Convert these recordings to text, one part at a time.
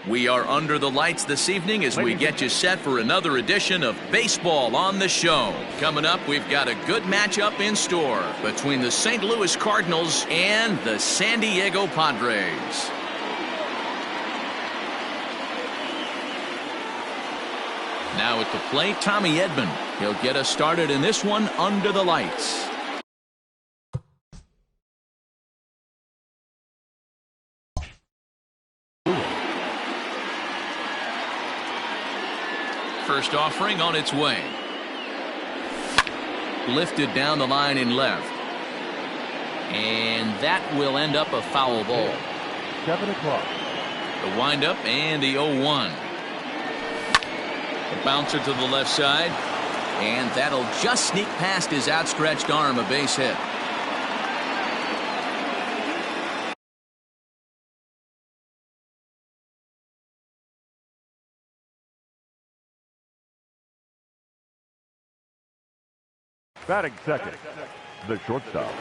We are under the lights this evening as we get you set for another edition of Baseball on the Show. Coming up, we've got a good matchup in store between the St. Louis Cardinals and the San Diego Padres. Now at the plate, Tommy Edman. He'll get us started in this one under the lights. First offering on its way. Lifted down the line in left. And that will end up a foul ball. 7 o'clock. The windup and the 0-1. The bouncer to the left side. And that'll just sneak past his outstretched arm, a base hit. Batting second, the shortstop,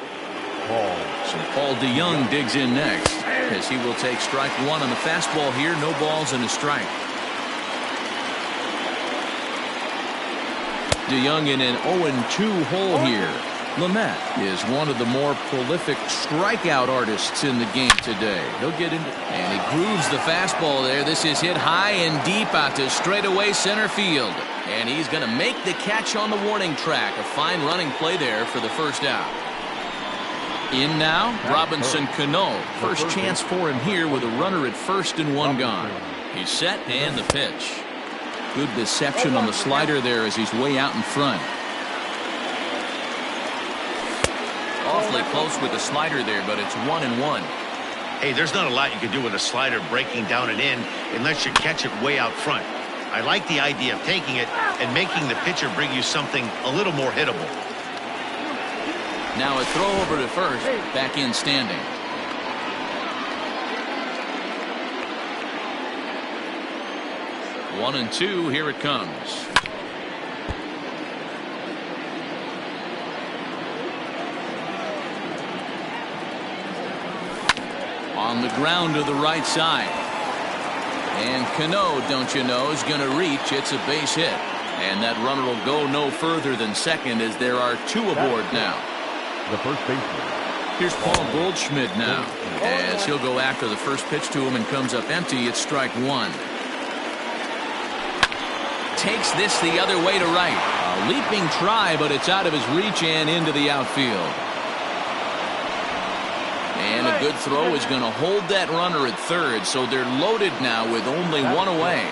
Paul. So Paul DeYoung digs in next as he will take strike one on the fastball here. No balls and a strike. DeYoung in an 0-2 hole here. Lamet is one of the more prolific strikeout artists in the game today. He'll get into and he grooves the fastball there. This is hit high and deep out to straightaway center field. And he's going to make the catch on the warning track. A fine running play there for the first out. In now, Robinson Cano. First chance for him here with a runner at first and one gone. He's set and the pitch. Good deception on the slider there as he's way out in front. Awfully close with the slider there, but it's 1-1. Hey, there's not a lot you can do with a slider breaking down and in unless you catch it way out front. I like the idea of taking it and making the pitcher bring you something a little more hittable. Now a throw over to first, back in standing. One and two, here it comes. On the ground to the right side. And Cano, don't you know, is going to reach. It's a base hit. And that runner will go no further than second as there are two aboard now. The first baseman. Here's Paul Goldschmidt now as he'll go after the first pitch to him and comes up empty. It's strike one. Takes this the other way to right. A leaping try, but it's out of his reach and into the outfield. And a good throw is going to hold that runner at third, so they're loaded now with only one away.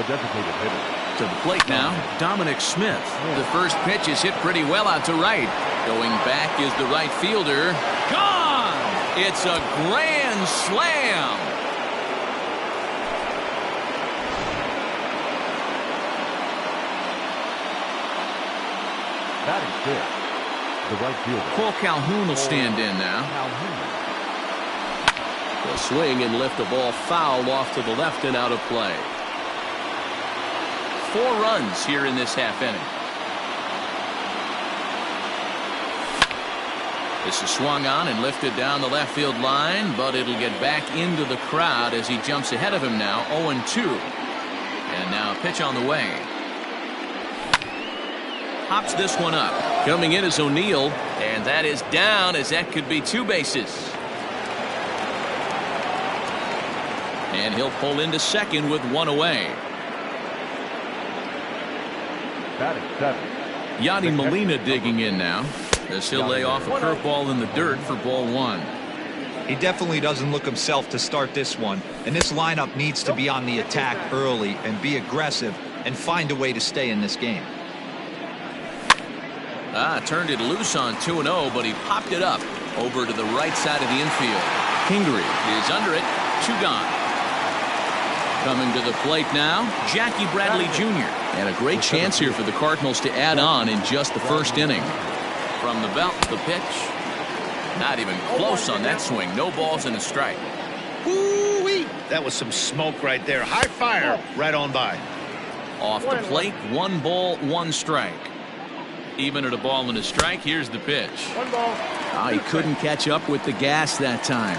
The designated hitter. To the plate now, Dominic Smith. The first pitch is hit pretty well out to right. Going back is the right fielder. Gone! It's a grand slam. Batting fifth, the right fielder. Cole Calhoun will stand in now. The swing and lift the ball foul off to the left and out of play. 4 runs here in this half inning. This is swung on and lifted down the left field line, but it'll get back into the crowd as he jumps ahead of him now. 0-2. And now a pitch on the way. Hops this one up. Coming in is O'Neill, and that is down as that could be 2 bases. And he'll pull into second with 1 away. Batting seven. Yadi Molina digging in now as he'll lay off a curveball in the dirt for ball 1. He definitely doesn't look himself to start this one, and this lineup needs to be on the attack early and be aggressive and find a way to stay in this game. Turned it loose on 2-0, but he popped it up over to the right side of the infield. Kingery is under it. 2 gone. Coming to the plate now, Jackie Bradley Jr. And a great chance here for the Cardinals to add on in just the first inning. From the belt, the pitch. Not even close on that swing. No balls and a strike. Woo-wee! That was some smoke right there. High fire right on by. Off the plate, 1 ball, 1 strike. Even at a ball and a strike, here's the pitch. 1 ball. He couldn't catch up with the gas that time.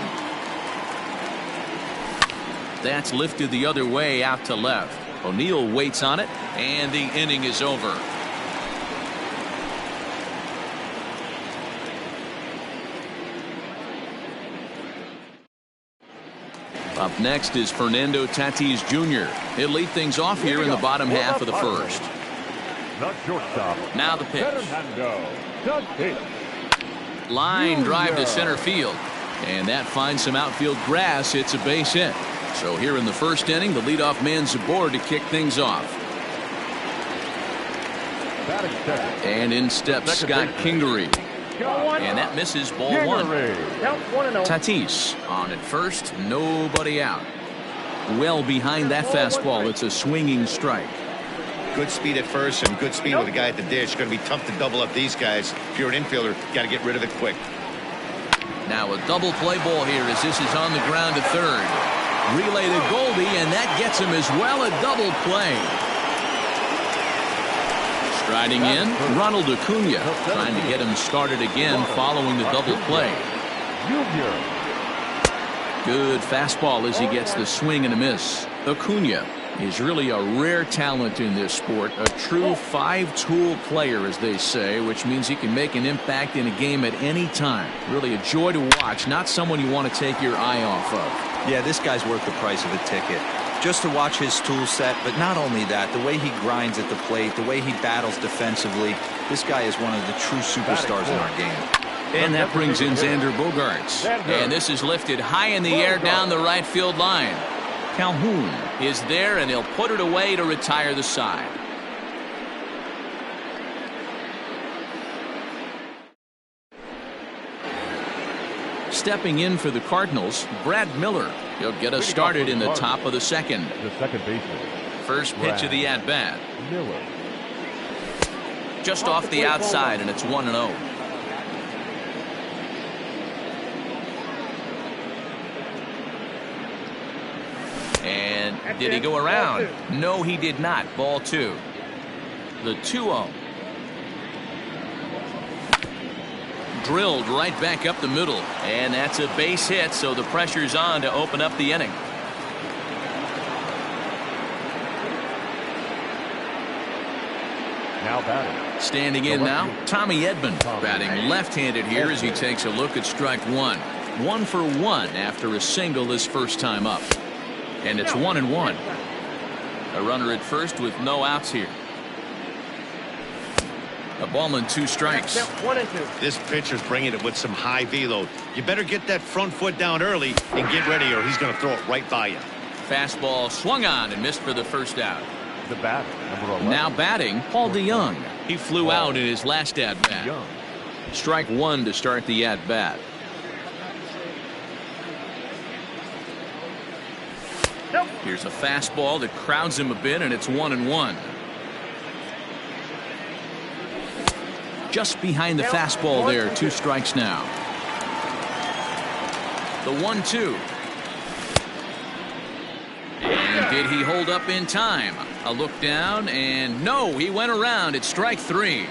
That's lifted the other way out to left. O'Neill waits on it, and the inning is over. Up next is Fernando Tatis Jr. He'll lead things off here in the bottom half of the first. Not shortstop. Now the pitch. Fernando Tatis. Line drive to center field. And that finds some outfield grass. It's a base hit. So here in the first inning, the leadoff man's aboard to kick things off. Batting second. And in steps Scott Kingery. And that misses ball one. Tatis on at first, nobody out. Well behind that fastball, it's a swinging strike. Good speed at first and good speed with a guy at the dish. Going to be tough to double up these guys. If you're an infielder, got to get rid of it quick. Now a double play ball here as this is on the ground to third. Relay to Goldie, and that gets him as well, a double play. Striding in, Ronald Acuna, trying to get him started again following the double play. Good fastball as he gets the swing and a miss. Acuna is really a rare talent in this sport, a true five-tool player, as they say, which means he can make an impact in a game at any time. Really a joy to watch, not someone you want to take your eye off of. Yeah, this guy's worth the price of a ticket. Just to watch his tool set, but not only that, the way he grinds at the plate, the way he battles defensively, this guy is one of the true superstars in our game. And that brings in Xander Bogaerts. And this is lifted high in the air down the right field line. Calhoun is there, and he'll put it away to retire the side. Stepping in for the Cardinals, Brad Miller. He'll get us started in the top of the second. The second baseman. First pitch of the at-bat. Miller. Just off the outside, and it's 1-0. And did he go around? No, he did not. Ball two. The 2-0. Drilled right back up the middle. And that's a base hit, so the pressure's on to open up the inning. Now batting. Standing in now, Tommy Edman, batting left-handed here as he takes a look at strike one. 1 for 1 after a single his first time up. And it's 1-1. A runner at first with no outs here. A ball and 2 strikes. 1-2. This pitcher's bringing it with some high velo. You better get that front foot down early and get ready, or he's going to throw it right by you. Fastball swung on and missed for the first out. The bat, number 11. Now batting, Paul DeYoung. He flew out in his last at-bat. Strike one to start the at-bat. Here's a fastball that crowds him a bit, and it's 1-1. Just behind the fastball there, 2 strikes now. The 1-2. And did he hold up in time? A look down, and no, he went around. It's strike 3.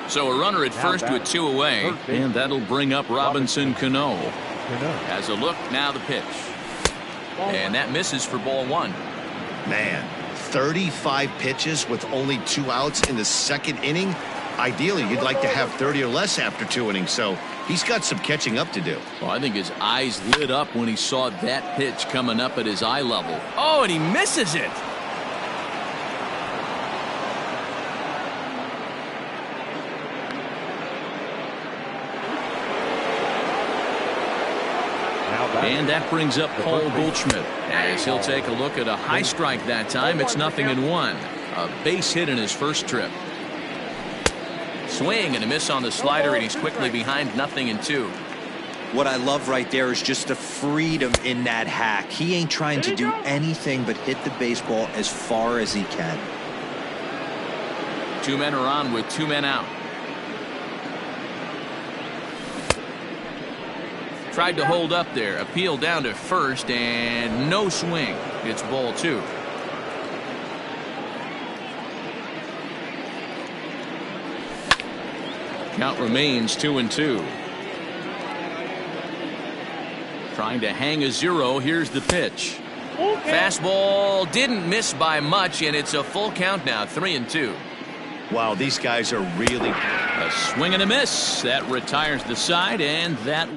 So a runner at first with 2 away, and that'll bring up Robinson Cano. Has a look, now the pitch. And that misses for ball 1. Man, 35 pitches with only 2 outs in the second inning. Ideally, you'd like to have 30 or less after 2 innings, so he's got some catching up to do. Well, I think his eyes lit up when he saw that pitch coming up at his eye level. Oh, and he misses it. And that brings up Paul Goldschmidt as he'll take a look at a high strike that time. It's 0-1. A base hit in his first trip. Swing and a miss on the slider, and he's quickly behind 0-2. What I love right there is just the freedom in that hack. He ain't trying to do anything but hit the baseball as far as he can. 2 men are on with 2 men out. Tried to hold up there. Appeal down to first, and no swing. It's ball 2. Count remains 2-2. Trying to hang a 0. Here's the pitch. Fastball didn't miss by much, and it's a full count now, 3-2. Wow, these guys are really... A swing and a miss. That retires the side, and that...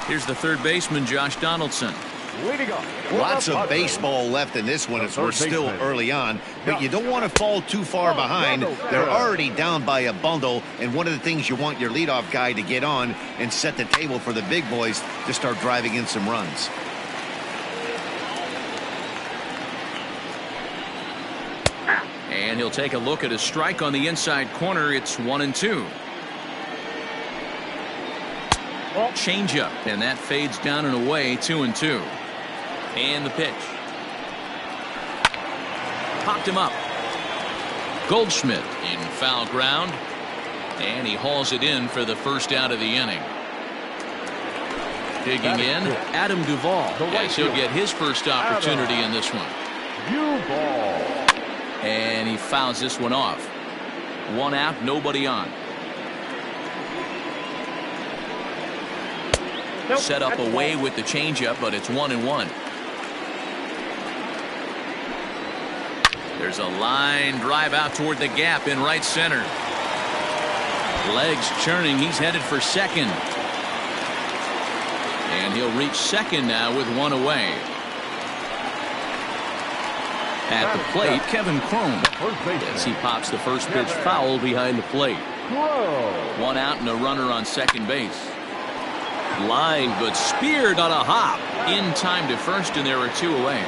Here's the third baseman, Josh Donaldson. Leading off. Lots of baseball left in this one as we're still early on, but you don't want to fall too far behind. They're already down by a bundle, and one of the things you want your leadoff guy to get on and set the table for the big boys to start driving in some runs. And he'll take a look at a strike on the inside corner. It's 1-2. Changeup, and that fades down and away, 2-2. And the pitch. Popped him up. Goldschmidt in foul ground, and he hauls it in for the first out of the inning. Digging in, Adam Duvall. Yes, he'll get his first opportunity in this one. And he fouls this one off. 1 out, nobody on. Set up away with the changeup, but it's 1-1. There's a line drive out toward the gap in right center. Legs churning. He's headed for second. And he'll reach second now with 1 away. At the plate, Kevin Cron. As he pops the first pitch foul behind the plate. 1 out and a runner on second base. Line, but speared on a hop. In time to first, and there are 2 away.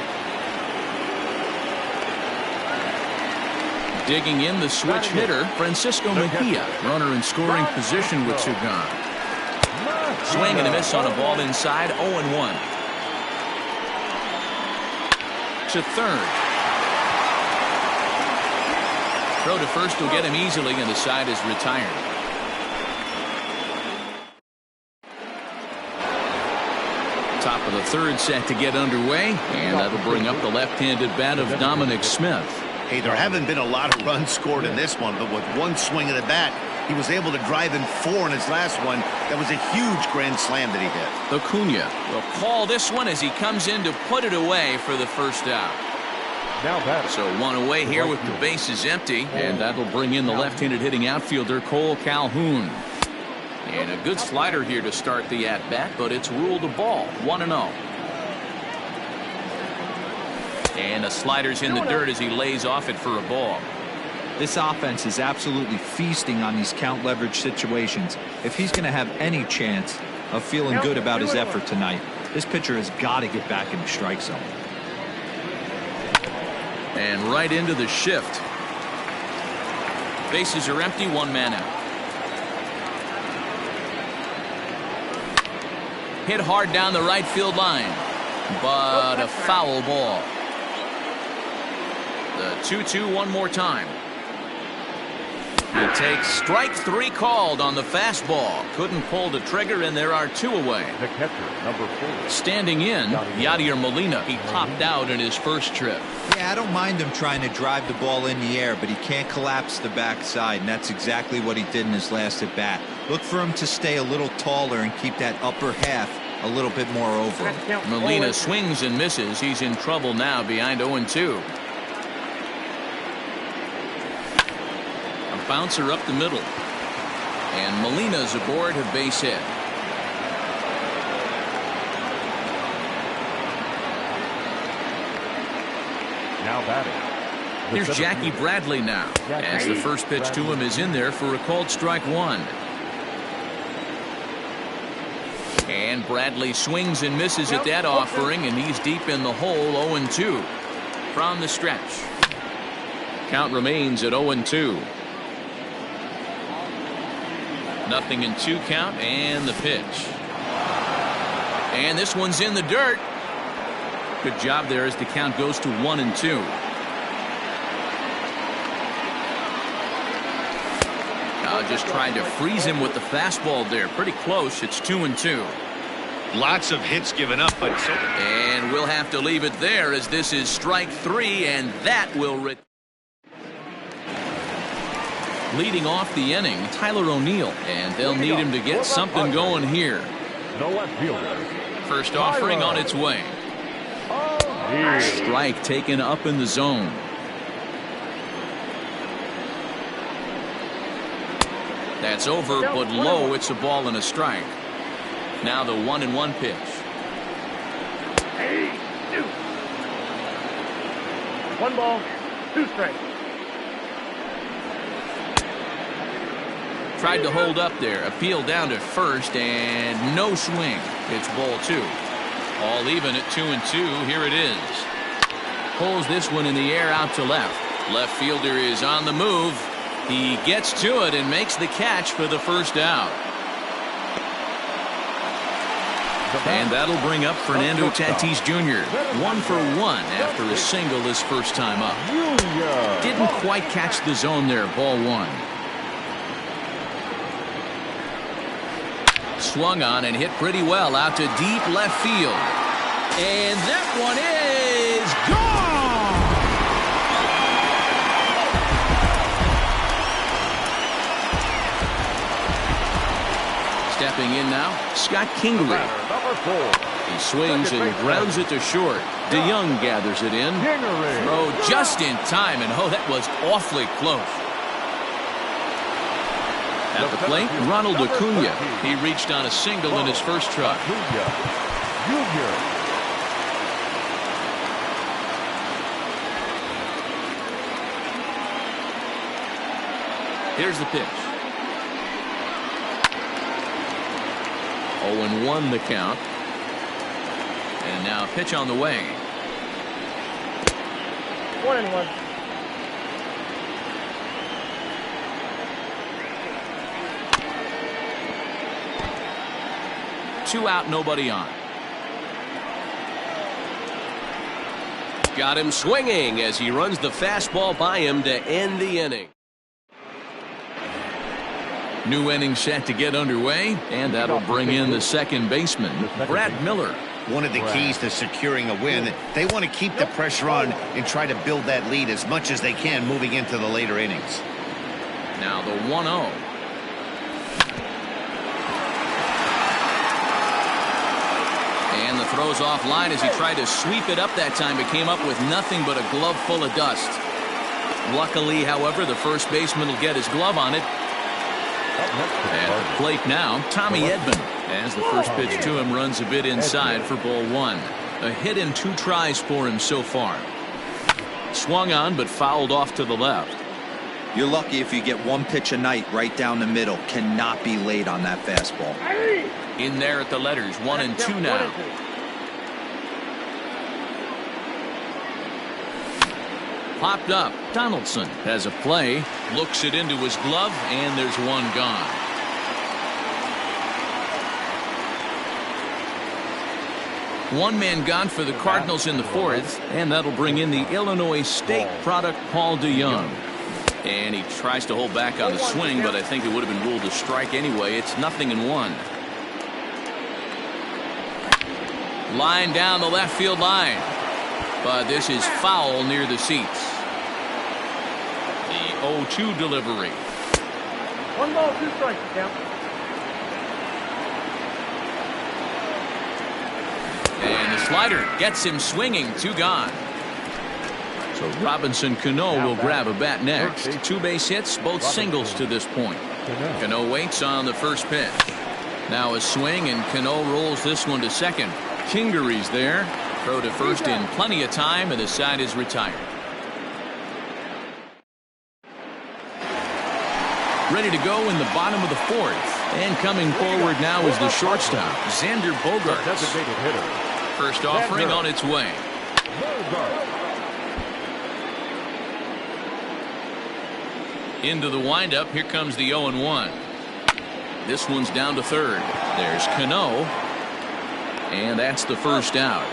Digging in, the switch hitter, Francisco Mejia. Runner in scoring position with 2 gone. Swing and a miss on a ball inside, 0-1. To third. Throw to first will get him easily, and the side is retired. Top of the third set to get underway, and that'll bring up the left-handed bat of Dominic Smith. Hey, there haven't been a lot of runs scored in this one, but with 1 swing of the bat, he was able to drive in 4 in his last one. That was a huge grand slam that he hit. Acuna will call this one as he comes in to put it away for the first out. So 1 away here with the bases empty, and that'll bring in the left-handed hitting outfielder Cole Calhoun. And a good slider here to start the at-bat, but it's ruled a ball, 1-0. And the slider's in the dirt as he lays off it for a ball. This offense is absolutely feasting on these count leverage situations. If he's going to have any chance of feeling good about his effort tonight, this pitcher has got to get back in the strike zone. And right into the shift. Bases are empty, 1 man out. Hit hard down the right field line, but a foul ball. The 2-2 one more time. He takes strike 3 called on the fastball. Couldn't pull the trigger, and there are 2 away. The catcher, number 4. Standing in, Yadier Molina. He popped out in his first trip. Yeah, I don't mind him trying to drive the ball in the air, but he can't collapse the backside, and that's exactly what he did in his last at bat. Look for him to stay a little taller and keep that upper half a little bit more over him. Molina swings and misses. He's in trouble now behind 0-2. A bouncer up the middle. And Molina's aboard a base hit. Now batting. Here's Jackie Bradley now, as the first pitch to him is in there for a called strike 1. And Bradley swings and misses at that offering, and he's deep in the hole, 0-2 from the stretch. Count remains at 0-2. 0-2 count, and the pitch. And this one's in the dirt. Good job there as the count goes to 1-2. Just tried to freeze him with the fastball there. Pretty close. It's 2-2. Lots of hits given up, but so. And we'll have to leave it there as this is strike 3, and that will Leading off the inning, Tyler O'Neill, and they'll need him to get something going here. The left fielder. First offering on its way. Strike taken up in the zone. That's over, but low. It's a ball and a strike. Now the 1-1 pitch. One ball, two strikes. Tried to hold up there. Appeal down to first, and no swing. It's ball 2. All even at 2-2. Here it is. Pulls this one in the air out to left. Left fielder is on the move. He gets to it and makes the catch for the first out. And that'll bring up Fernando Tatis Jr. 1 for 1 after a single his first time up. Didn't quite catch the zone there. Ball 1. Swung on and hit pretty well out to deep left field. And that one is gone! Stepping in now, Scott Kingery. He swings and grounds it to short. DeYoung gathers it in. Throw just in time, and oh, that was awfully close. At the plate, Ronald Acuna. He reached on a single in his first try. Here's the pitch. 0-1 the count. And now a pitch on the way. 1-1. 2 out, nobody on. Got him swinging as he runs the fastball by him to end the inning. New inning set to get underway, and that'll bring in the second baseman, Brad Miller. One of the keys to securing a win, they want to keep the pressure on and try to build that lead as much as they can moving into the later innings. Now the 1-0. And the throw's offline as he tried to sweep it up that time, but came up with nothing but a glove full of dust. Luckily, however, the first baseman will get his glove on it. At the plate now, Tommy Edman, as the first pitch to him runs a bit inside for ball 1. A hit in 2 tries for him so far. Swung on, but fouled off to the left. You're lucky if you get one pitch a night right down the middle. Cannot be late on that fastball. In there at the letters, 1-2 now. Popped up. Donaldson has a play. Looks it into his glove, and there's one gone. One man gone for the Cardinals in the 4th, and that'll bring in the Illinois State product, Paul DeYoung. And he tries to hold back on the swing, but I think it would have been ruled a strike anyway. It's 0-1. Line down the left field line. But this is foul near the seats. The 0-2 delivery. 1 ball, 2 strikes, count. And the slider gets him swinging. 2 gone. So Robinson Cano will grab a bat next. 2 base hits, both singles to this point. Cano waits on the first pitch. Now a swing, and Cano rolls this one to second. Kingery's there. Throw to first in plenty of time, and the side is retired. Ready to go in the bottom of the 4th. And coming forward now is the shortstop, Xander Bogaerts. Designated hitter. First offering on its way. Into the windup. Here comes the 0-1. This one's down to third. There's Cano. And that's the first out.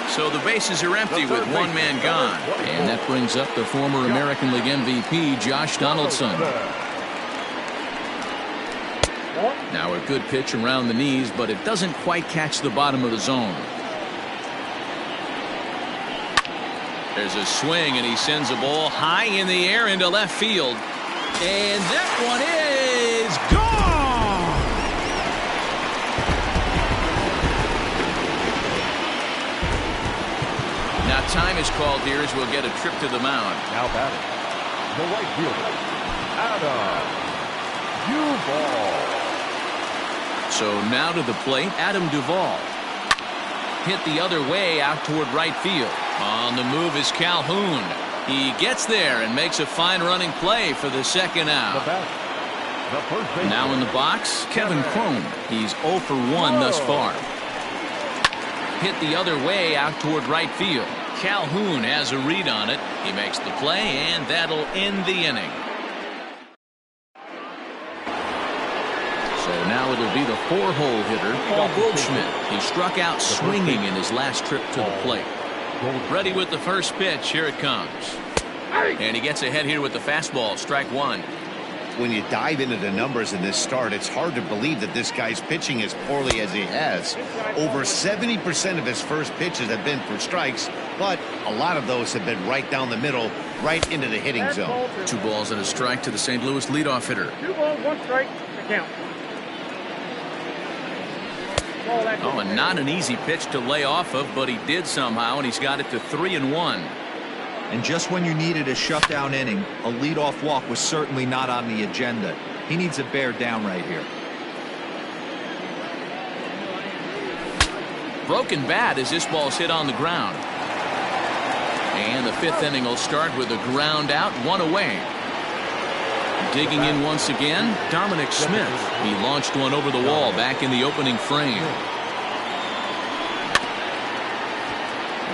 So the bases are empty with one man gone. And that brings up the former American League MVP, Josh Donaldson. Now a good pitch around the knees, but it doesn't quite catch the bottom of the zone. There's a swing, and he sends a ball high in the air into left field. And that one is gone! Now time is called here as we'll get a trip to the mound. Now batting, the right fielder, Adam Duvall. So now to the plate, Adam Duvall. Hit the other way out toward right field. On the move is Calhoun. He gets there and makes a fine running play for the second out. Now in the box, Kevin Cron. He's 0 for 1 thus far. Hit the other way out toward right field. Calhoun has a read on it. He makes the play, and that'll end the inning. So now it'll be the 4-hole hitter, Paul Goldschmidt. He struck out swinging in his last trip to the plate. Ready with the first pitch. Here it comes. And he gets ahead here with the fastball. Strike one. When you dive into the numbers in this start, it's hard to believe that this guy's pitching as poorly as he has. Over 70% of his first pitches have been for strikes, but a lot of those have been right down the middle, right into the hitting zone. 2 balls and a strike to the St. Louis leadoff hitter. 2 balls, 1 strike, the count. Oh, and not an easy pitch to lay off of, but he did somehow, and he's got it to 3-1. And just when you needed a shutdown inning, a leadoff walk was certainly not on the agenda. He needs to bear down right here. Broken bat as this ball's hit on the ground. And the 5th inning will start with a ground out, 1 away. Digging in once again, Dominic Smith. He launched one over the wall back in the opening frame.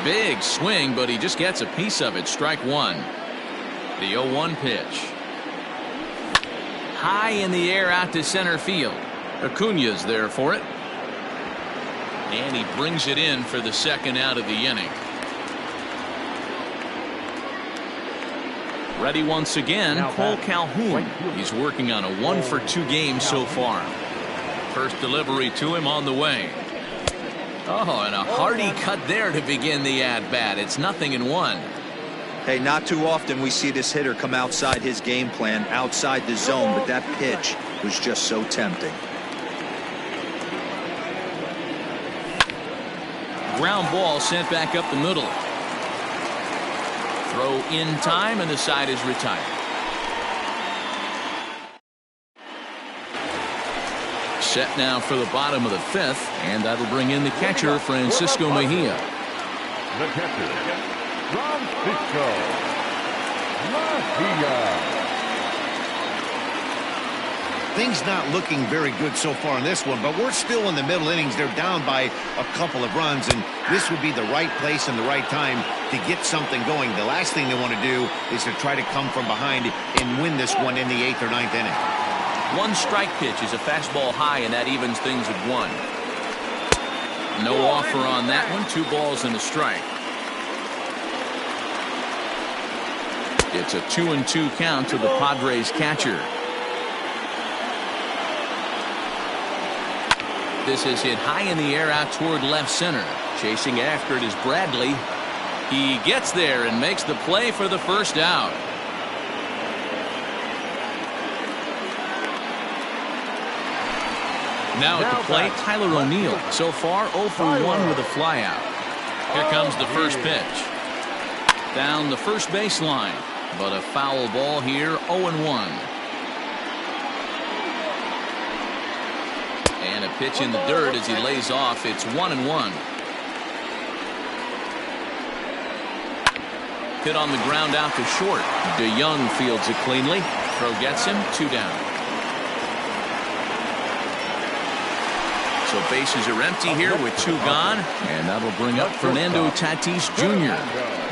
Big swing, but he just gets a piece of it. Strike one. The 0-1 pitch. High in the air out to center field. Acuña's there for it. And he brings it in for the second out of the inning. Ready once again, Cole Calhoun. He's working on a 1-for-2 game so far. First delivery to him on the way. Oh, and a hearty cut there to begin the at-bat. It's 0-1. Hey, not too often we see this hitter come outside his game plan, outside the zone, but that pitch was just so tempting. Ground ball sent back up the middle. Throw in time, and the side is retired. Set now for the bottom of the 5th, and that'll bring in the catcher, Francisco Mejia. The catcher, Francisco Mejia. Things not looking very good so far in this one, but we're still in the middle innings. They're down by a couple of runs, and this would be the right place and the right time to get something going. The last thing they want to do is to try to come from behind and win this one in the 8th or 9th inning. 1 strike pitch is a fastball high, and that evens things at 1. No offer on that one. 2 balls and a strike. It's a 2-2 count to the Padres catcher. This is hit high in the air out toward left center. Chasing after it is Bradley. He gets there and makes the play for the first out. Now at the plate, Tyler O'Neill. So far 0 for 1 with a flyout. Here comes the first pitch. Down the first baseline, but a foul ball here, 0-1. And a pitch in the dirt as he lays off. It's 1-1. Hit on the ground out to short. DeYoung fields it cleanly. Throw gets him, 2 down. So bases are empty here with 2 gone, and that'll bring up Fernando Tatis Jr.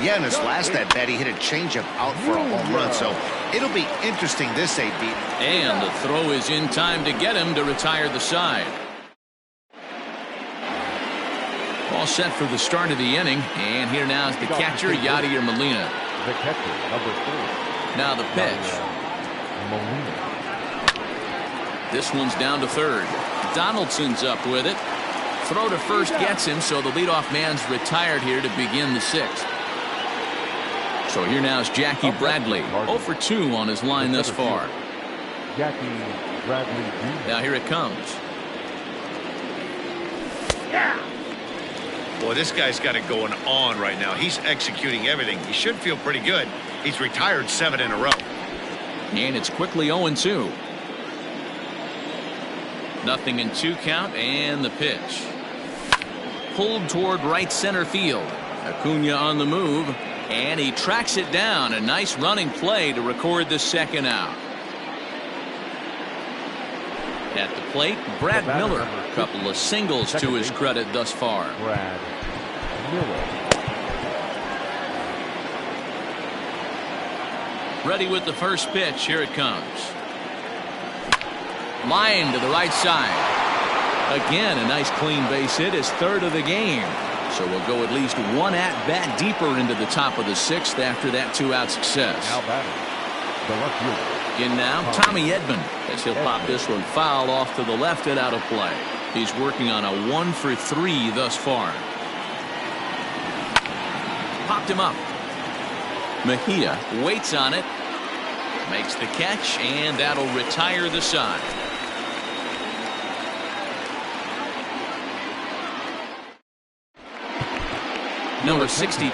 Yeah, in his last at bat, he hit a changeup out for a home run, so it'll be interesting this 8 deep. And the throw is in time to get him to retire the side. All set for the start of the inning, and here now is the catcher, Yadier Molina. The catcher, number 3. Now the pitch. Molina. This one's down to third. Donaldson's up with it. Throw to first gets him, so the leadoff man's retired here to begin the 6th. So here now is Jackie Bradley, 0 for 2 on his line thus far. Jackie Bradley Jr. Now here it comes. Boy, this guy's got it going on right now. He's executing everything. He should feel pretty good. He's retired 7 in a row. And it's quickly 0-2. Nothing in 2 count, and the pitch. Pulled toward right center field. Acuna on the move, and he tracks it down. A nice running play to record the second out. At the plate, Brad Miller. A couple of singles to his credit thus far. Brad Miller. Ready with the first pitch. Here it comes. Line to the right side. Again, a nice clean base hit, his 3rd of the game. So we'll go at least 1 at-bat deeper into the top of the 6th after that 2-out success. Now batting, the left fielder. In now, Tommy Edman, as he'll pop this one foul off to the left and out of play. He's working on a 1 for 3 thus far. Popped him up. Mejia waits on it. Makes the catch, and that'll retire the side. Number 62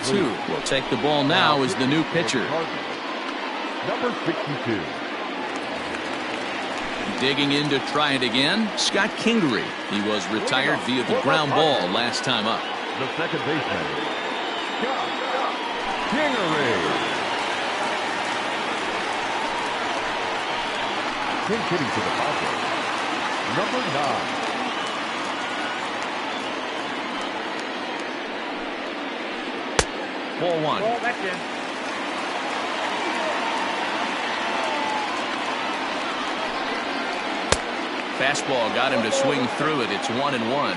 will take the ball now as the new pitcher. Number 62. Digging in to try it again, Scott Kingery. He was retired via the ground ball last time up. The second baseman, Scott Kingery. Pinch hitting to the Padres. Number 9. Ball 1. Ball back in. Fastball got him to swing through it. It's 1-1.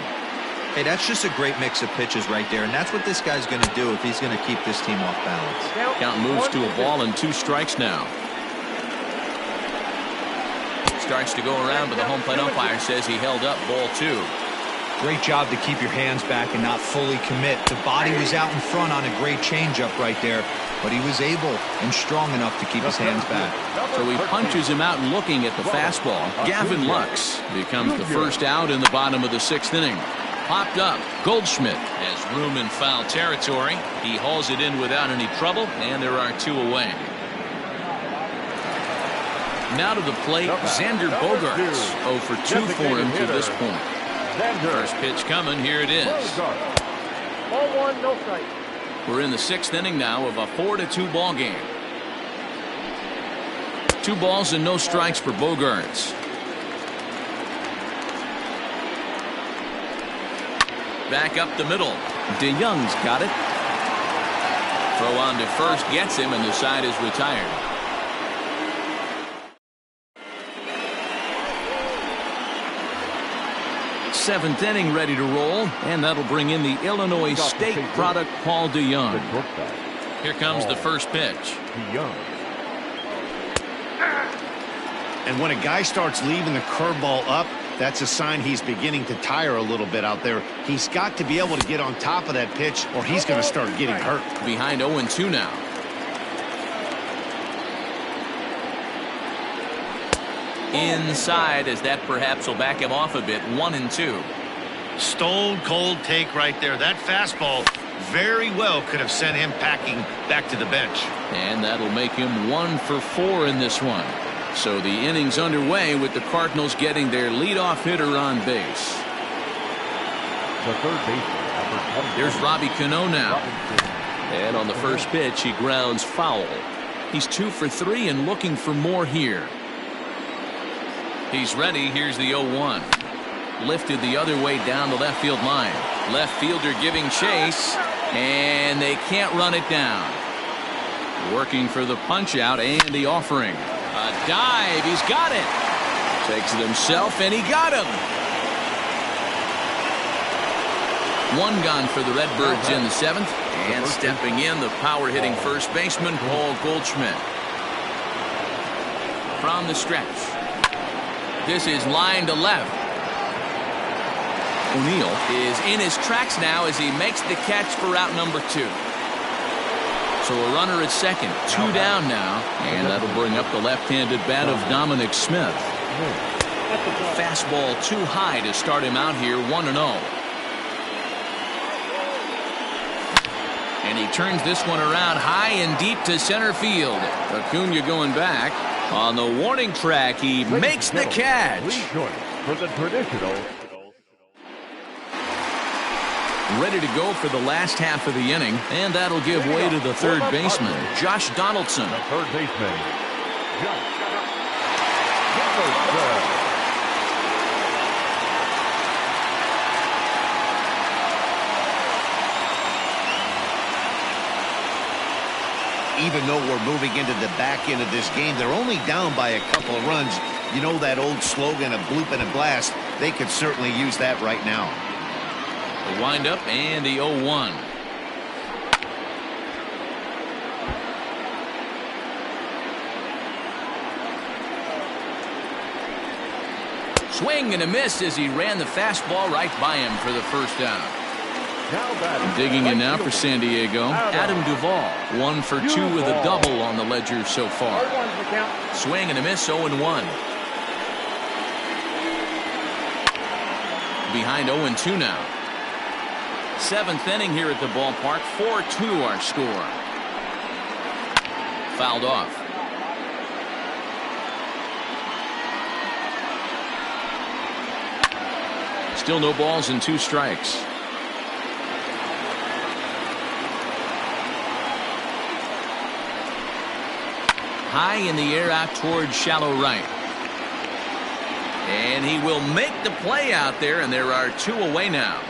Hey, that's just a great mix of pitches right there, and that's what this guy's going to do if he's going to keep this team off balance. Count moves to a ball and 2 strikes now. Starts to go around, but the home plate umpire says he held up ball 2. Great job to keep your hands back and not fully commit. The body was out in front on a great changeup right there, but he was able and strong enough to keep his hands back. So he punches him out and looking at the fastball. Gavin Lux becomes the first out in the bottom of the 6th inning. Popped up. Goldschmidt has room in foul territory. He hauls it in without any trouble, and there are 2 away. Now to the plate, Xander Bogaerts. 0 for 2 for him to this point. First pitch coming. Here it is. Ball 1, no strike. We're in the 6th inning now of a 4-2 ball game. 2 balls and no strikes for Bogaerts. Back up the middle. DeYoung's got it. Throw on to first gets him, and the side is retired. Seventh inning ready to roll, and that'll bring in the Illinois State product, Paul DeYoung. Here comes the first pitch. And when a guy starts leaving the curveball up, that's a sign he's beginning to tire a little bit out there. He's got to be able to get on top of that pitch, or he's going to start getting hurt. Behind 0-2 now. Inside, as that perhaps will back him off a bit. 1-2. Stone cold take right there. That fastball very well could have sent him packing back to the bench. And that'll make him 1 for 4 in this one. So the inning's underway with the Cardinals getting their leadoff hitter on base. The third baseman. There's Robbie Cano now. And on the first pitch, he grounds foul. He's 2 for 3 and looking for more here. He's ready. Here's the 0-1. Lifted the other way down the left field line. Left fielder giving chase, and they can't run it down. Working for the punch out and the offering. A dive. He's got it. Takes it himself, and he got him. 1 gone for the Redbirds in the 7th. And stepping in, the power-hitting first baseman, Paul Goldschmidt. From the stretch. This is line to left. O'Neill is in his tracks now as he makes the catch for out number 2. So a runner at second, 2 down now, and that'll bring up the left-handed bat of Dominic Smith. Fastball too high to start him out here, 1-0. And he turns this one around high and deep to center field. Acuna going back. On the warning track, he makes the catch. For the traditional. Ready to go for the last half of the inning, and that'll give way to the third baseman, Josh Donaldson. The third baseman, Josh Donaldson. Even though we're moving into the back end of this game, they're only down by a couple of runs. You know that old slogan, a bloop and a blast? They could certainly use that right now. The windup and the 0-1. Swing and a miss as he ran the fastball right by him for the first down. Digging in now for San Diego, Adam Duvall, 1 for 2 with a double on the ledger so far. Swing and a miss, 0-1. Behind 0-2 now. 7th inning here at the ballpark, 4-2 our score. Fouled off. Still no balls and 2 strikes. High in the air out towards shallow right. And he will make the play out there, and there are 2 away now.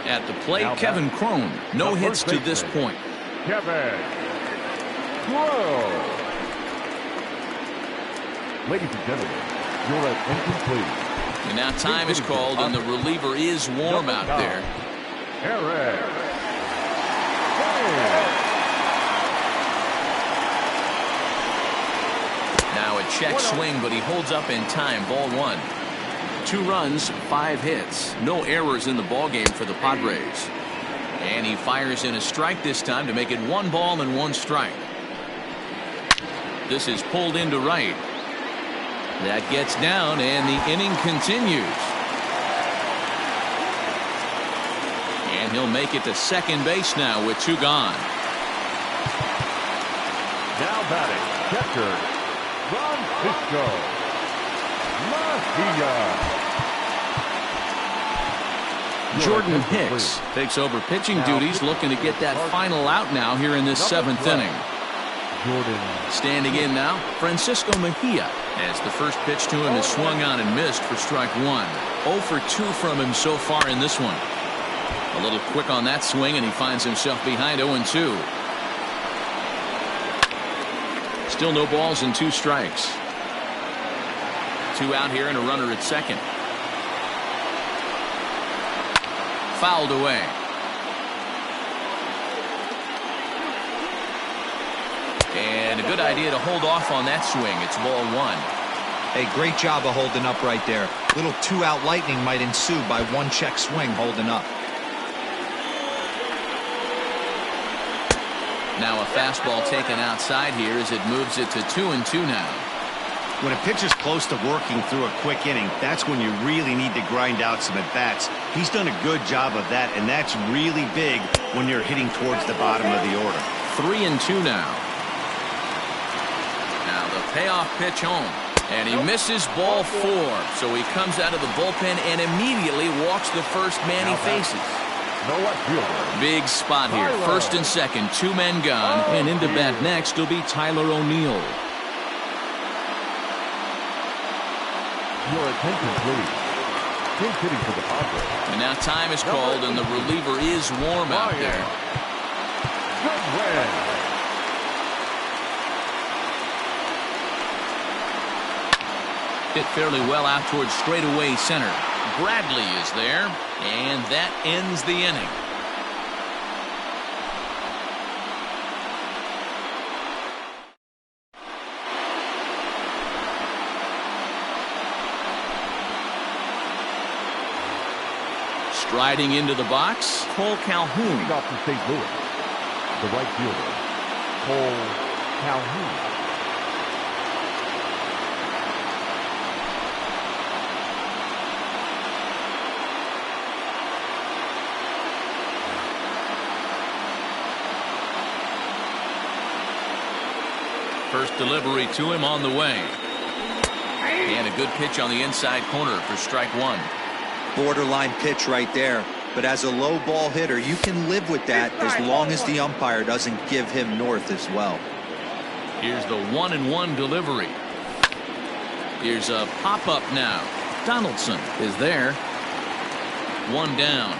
At the plate, Kevin Crone. No hits to this point. Kevin Crone. Ladies and gentlemen, you're at incomplete. And now time is called, and the reliever is warm out there. Eric. Now a check swing, but he holds up in time. Ball 1. 2 runs, 5 hits. No errors in the ballgame for the Padres. And he fires in a strike this time to make it 1 ball and 1 strike. This is pulled into right. That gets down, and the inning continues. And he'll make it to second base now with 2 gone. Now batting, catcher, Francisco Mejia. Jordan Hicks takes over pitching duties, looking to get that final out now here in this 7th inning. Standing in now, Francisco Mejia, as the first pitch to him is swung on and missed for strike 1. 0 for 2 from him so far in this one. A little quick on that swing, and he finds himself behind 0-2. Still no balls and 2 strikes. 2 out here and a runner at second. Fouled away. And a good idea to hold off on that swing. It's ball 1. Hey, great job of holding up right there. Little 2-out lightning might ensue by 1 check swing holding up. Now a fastball taken outside here as it moves it to 2-2 now. When a pitcher's close to working through a quick inning, that's when you really need to grind out some at-bats. He's done a good job of that, and that's really big when you're hitting towards the bottom of the order. 3-2 now. Now the payoff pitch home. And he misses ball 4. So he comes out of the bullpen and immediately walks the first man he faces. Big spot here. First and second, 2 men gone. And into bat next will be Tyler O'Neill. Your attention, please. Big hitting for the Padres. And now time is called, and the reliever is warm out there. Good win. Hit fairly well out towards straightaway center. Bradley is there, and that ends the inning. Striding into the box, Cole Calhoun. Off to St. Louis. The right fielder, Cole Calhoun. First delivery to him on the way. And a good pitch on the inside corner for strike one. Borderline pitch right there. But as a low ball hitter, you can live with that as long as the umpire doesn't give him north as well. Here's the 1-1 delivery. Here's a pop-up now. Donaldson is there. One down.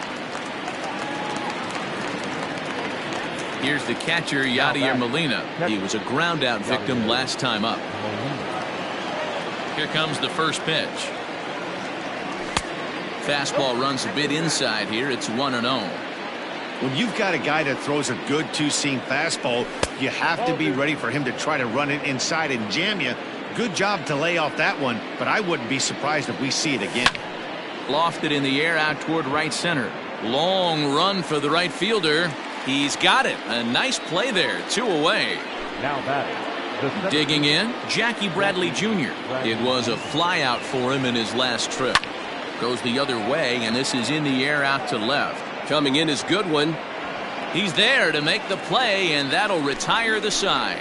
Here's the catcher, Yadier Molina. He was a ground-out victim last time up. Here comes the first pitch. Fastball runs a bit inside here. It's 1-0. When you've got a guy that throws a good two-seam fastball, you have to be ready for him to try to run it inside and jam you. Good job to lay off that one, but I wouldn't be surprised if we see it again. Lofted in the air out toward right center. Long run for the right fielder. He's got it. A nice play there. 2 away. Now batting. Digging in, Jackie Bradley Jr. It was a flyout for him in his last trip. Goes the other way, and this is in the air out to left. Coming in is Goodwin. He's there to make the play, and that'll retire the side.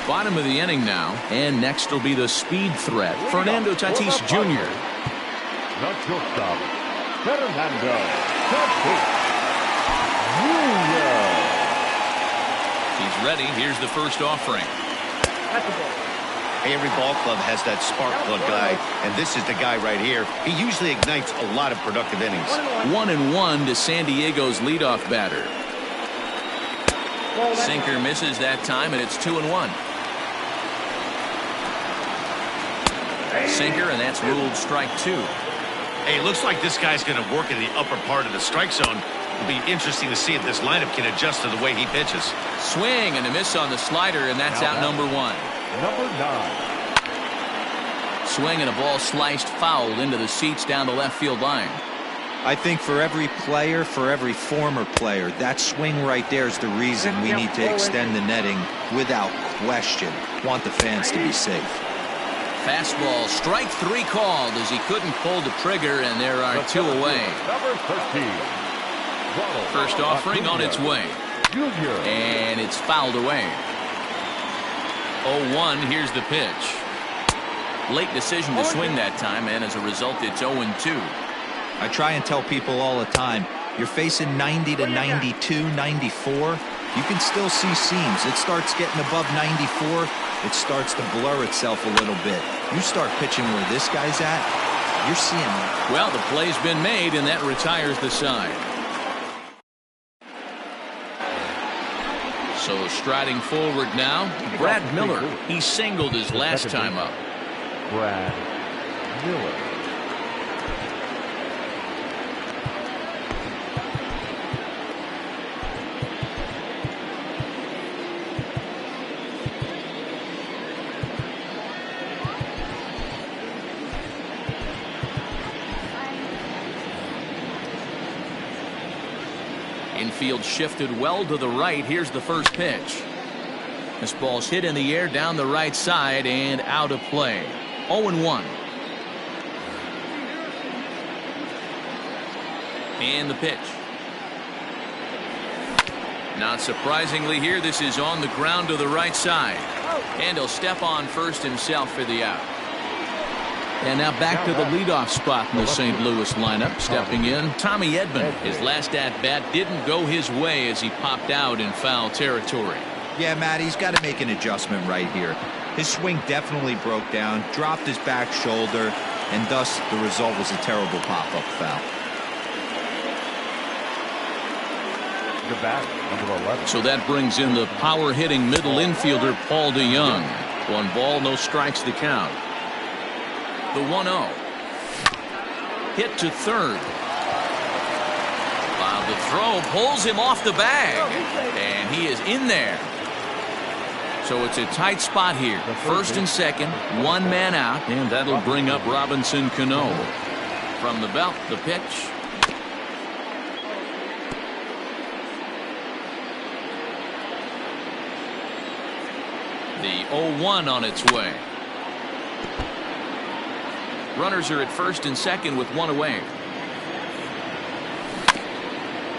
Bottom of the inning now, and next will be the speed threat, Fernando Tatis Jr. Not shortstop, Fernando Tatis Jr. He's ready. Here's the first offering. Every ball club has that spark plug guy, and this is the guy right here. He usually ignites a lot of productive innings. 1-1 to San Diego's leadoff batter. Sinker misses that time, and it's 2-1. Sinker, and that's ruled strike 2. Hey, it looks like this guy's going to work in the upper part of the strike zone. It'll be interesting to see if this lineup can adjust to the way he pitches. Swing and a miss on the slider, and that's out number 1. Number 9. Swing and a ball sliced foul into the seats down the left field line. I think for every player, for every former player, that swing right there is the reason we need to extend the netting without question. Want the fans to be safe. Fastball, strike 3 called as he couldn't pull the trigger, and there are 2 away. Number 13. First offering on its way. And it's fouled away. 0-1, here's the pitch. Late decision to swing that time, and as a result, it's 0-2. I try and tell people all the time, you're facing 90 to 92, 94. You can still see seams. It starts getting above 94. It starts to blur itself a little bit. You start pitching where this guy's at, you're seeing that. Well, the play's been made, and that retires the side. So striding forward now, Brad Miller. He singled his last time up. Brad Miller. Infield shifted well to the right. Here's the first pitch. This ball's hit in the air down the right side and out of play. 0-1. And the pitch. Not surprisingly here, this is on the ground to the right side. And he'll step on first himself for the out. And now back to the leadoff spot in the St. Louis lineup. Stepping in, Tommy Edman. His last at-bat didn't go his way as he popped out in foul territory. Yeah, Matt, he's got to make an adjustment right here. His swing definitely broke down, dropped his back shoulder, and thus the result was a terrible pop-up foul. The bat, number 11. So that brings in the power-hitting middle infielder Paul DeYoung. 1 ball, no strikes to count. The 1-0. Hit to third. While the throw pulls him off the bag. And he is in there. So it's a tight spot here. First and second, one man out, and that'll bring up Robinson Cano. From the belt, the pitch. The 0-1 on its way. Runners are at first and second with one away.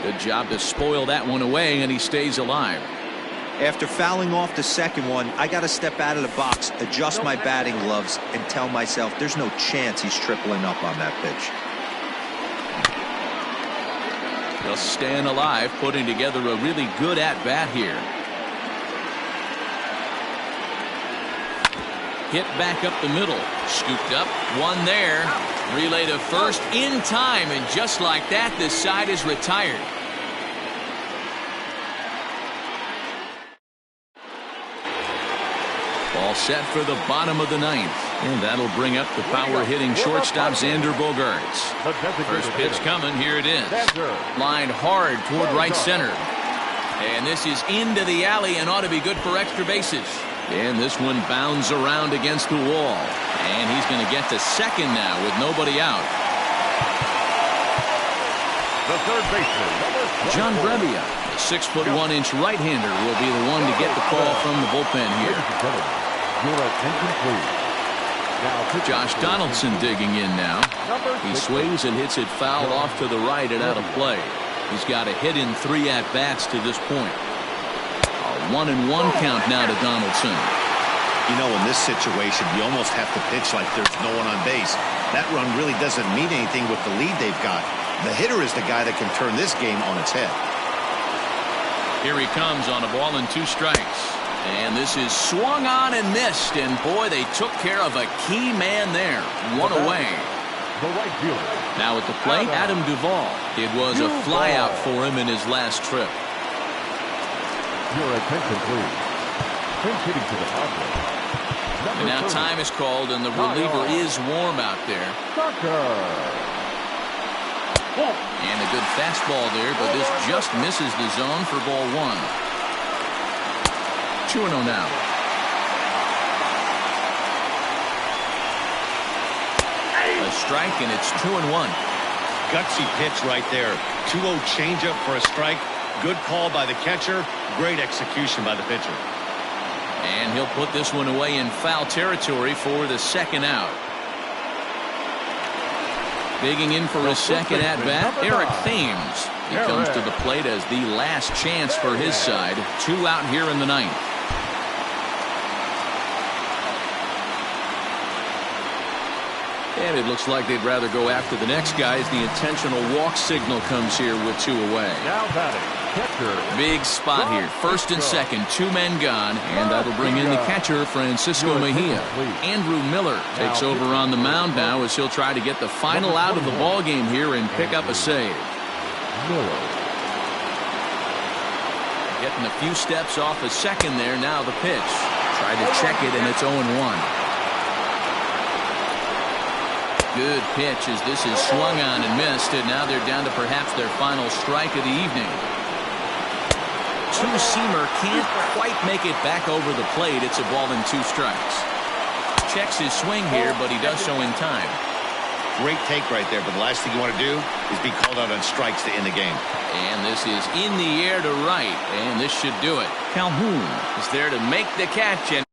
Good job to spoil that one away, and he stays alive. After fouling off the second one, I got to step out of the box, adjust my batting gloves, and tell myself there's no chance he's tripling up on that pitch. Just staying alive, putting together a really good at-bat here. Hit back up the middle. Scooped up. One there. Relay to first in time. And just like that, this side is retired. All set for the bottom of the ninth. And that'll bring up the power-hitting shortstop Xander Bogaerts. First pitch coming. Here it is. Lined hard toward right center. And this is into the alley and ought to be good for extra bases. And this one bounds around against the wall. And he's going to get to second now with nobody out. The third baseman, John Brebbia, the 6'1" right-hander, will be the one to get the call from the bullpen here. Your attention, please. Now, Josh Donaldson digging in now. He swings and hits it foul off to the right and out of play. He's got a hit in 3 at-bats to this point. 1-1 count now to Donaldson. You know, in this situation, you almost have to pitch like there's no one on base. That run really doesn't mean anything with the lead they've got. The hitter is the guy that can turn this game on its head. Here he comes on a ball and 2 strikes. And this is swung on and missed. And boy, they took care of a key man there. One away. the right fielder. Now at the plate, Adam Duvall. It was a flyout for him in his last trip. Your attention, please. Pinch hitting to the outlet. And now time is called, and the reliever is warm out there. And a good fastball there, but this just misses the zone for ball 1. 2-0 now. A strike, and it's 2-1. Gutsy pitch right there. 2-0 changeup for a strike. Good call by the catcher. Great execution by the pitcher. And he'll put this one away in foul territory for the second out. Digging in for his second at-bat, Eric Thames. He comes to the plate as the last chance for his side. 2 out here in the ninth. And it looks like they'd rather go after the next guy as the intentional walk signal comes here with 2 away. Now batting, catcher. Big spot here. First and second, 2 men gone, and that'll bring in the catcher, Francisco Mejia. Andrew Miller takes over on the mound now as he'll try to get the final out of the ball game here and pick up a save. Miller. Getting a few steps off a second there. Now the pitch. Tried to check it, and it's 0-1. Good pitch as this is swung on and missed, and now they're down to perhaps their final strike of the evening. 2-seamer can't quite make it back over the plate. It's a ball and 2 strikes. Checks his swing here, but he does so in time. Great take right there, but the last thing you want to do is be called out on strikes to end the game. And this is in the air to right, and this should do it. Calhoun is there to make the catch, and